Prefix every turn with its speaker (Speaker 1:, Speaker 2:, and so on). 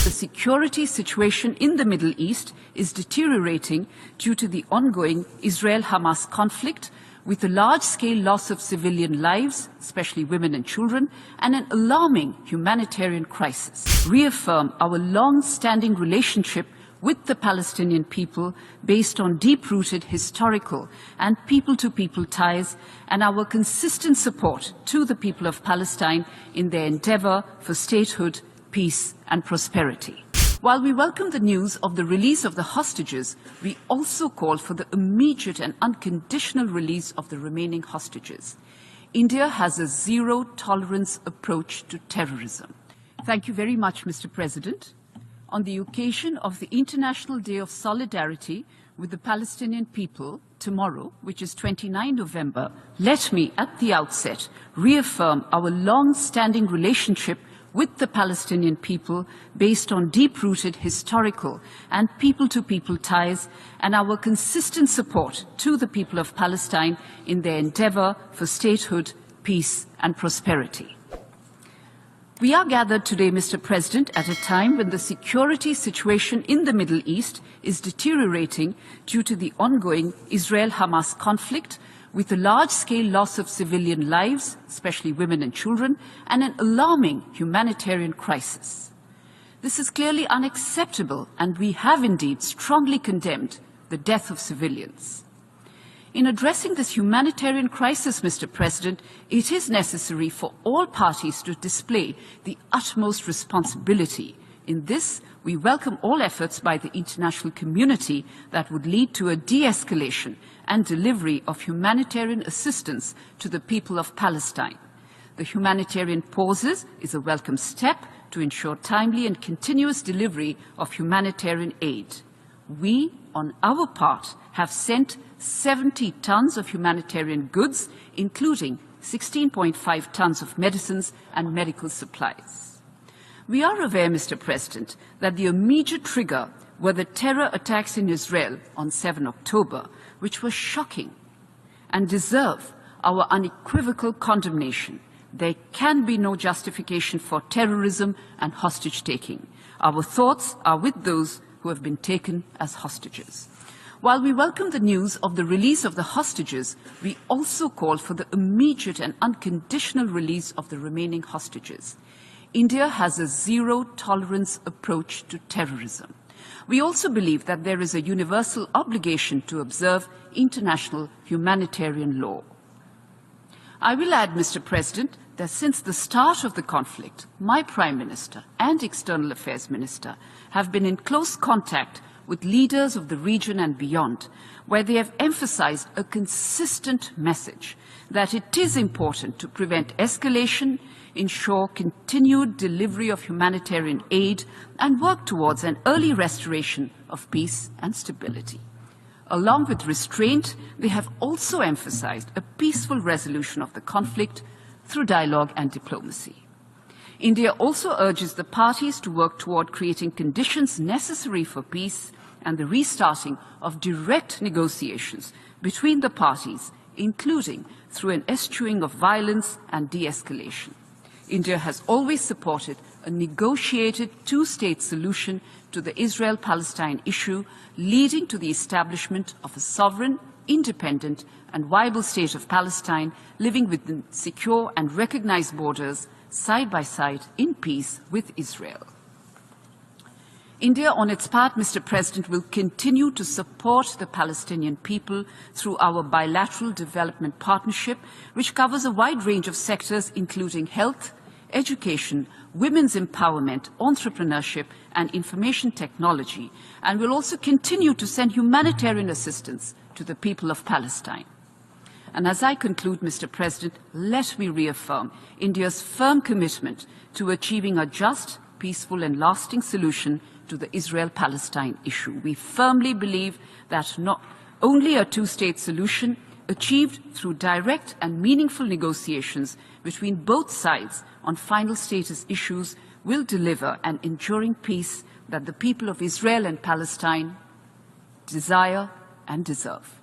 Speaker 1: the security situation in the Middle East is deteriorating due to the ongoing Israel-Hamas conflict, with a large-scale loss of civilian lives, especially women and children, and an alarming humanitarian crisis. Reaffirm our long-standing relationship with the Palestinian people based on deep-rooted historical and people-to-people ties, and our consistent support to the people of Palestine in their endeavour for statehood, peace and prosperity. While we welcome the news of the release of the hostages, we also call for the immediate and unconditional release of the remaining hostages. India has a zero-tolerance approach to terrorism. Thank you very much, Mr. President. On the occasion of the International Day of Solidarity with the Palestinian People tomorrow, which is 29 November, let me at the outset reaffirm our long-standing relationship with the Palestinian people based on deep-rooted historical and people-to-people ties, and our consistent support to the people of Palestine in their endeavour for statehood, peace and prosperity. We are gathered today, Mr. President, at a time when the security situation in the Middle East is deteriorating due to the ongoing Israel-Hamas conflict, with a large-scale loss of civilian lives, especially women and children, and an alarming humanitarian crisis. This is clearly unacceptable, and we have indeed strongly condemned the death of civilians. In addressing this humanitarian crisis, Mr. President, it is necessary for all parties to display the utmost responsibility. In this, we welcome all efforts by the international community that would lead to a de-escalation and delivery of humanitarian assistance to the people of Palestine. The humanitarian pauses is a welcome step to ensure timely and continuous delivery of humanitarian aid. We, on our part, have sent 70 tons of humanitarian goods, including 16.5 tons of medicines and medical supplies. We are aware, Mr. President, that the immediate trigger were the terror attacks in Israel on 7 October, which were shocking and deserve our unequivocal condemnation. There can be no justification for terrorism and hostage-taking. Our thoughts are with those who have been taken as hostages. While we welcome the news of the release of the hostages, we also call for the immediate and unconditional release of the remaining hostages. India has a zero-tolerance approach to terrorism. We also believe that there is a universal obligation to observe international humanitarian law. I will add, Mr. President, that since the start of the conflict, my Prime Minister and External Affairs Minister have been in close contact with leaders of the region and beyond, where they have emphasized a consistent message that it is important to prevent escalation, ensure continued delivery of humanitarian aid, and work towards an early restoration of peace and stability. Along with restraint, they have also emphasized a peaceful resolution of the conflict through dialogue and diplomacy. India also urges the parties to work toward creating conditions necessary for peace and the restarting of direct negotiations between the parties, including through an eschewing of violence and de-escalation. India has always supported a negotiated two-state solution to the Israel-Palestine issue, leading to the establishment of a sovereign, independent and viable state of Palestine, living within secure and recognized borders, side by side in peace with Israel. India, on its part, Mr. President, will continue to support the Palestinian people through our bilateral development partnership, which covers a wide range of sectors, including health, education, women's empowerment, entrepreneurship and information technology, and will also continue to send humanitarian assistance to the people of Palestine. And as I conclude, Mr. President, let me reaffirm India's firm commitment to achieving a just, peaceful and lasting solution to the Israel-Palestine issue. We firmly believe that not only a two-state solution achieved through direct and meaningful negotiations between both sides on final status issues will deliver an enduring peace that the people of Israel and Palestine desire and deserve.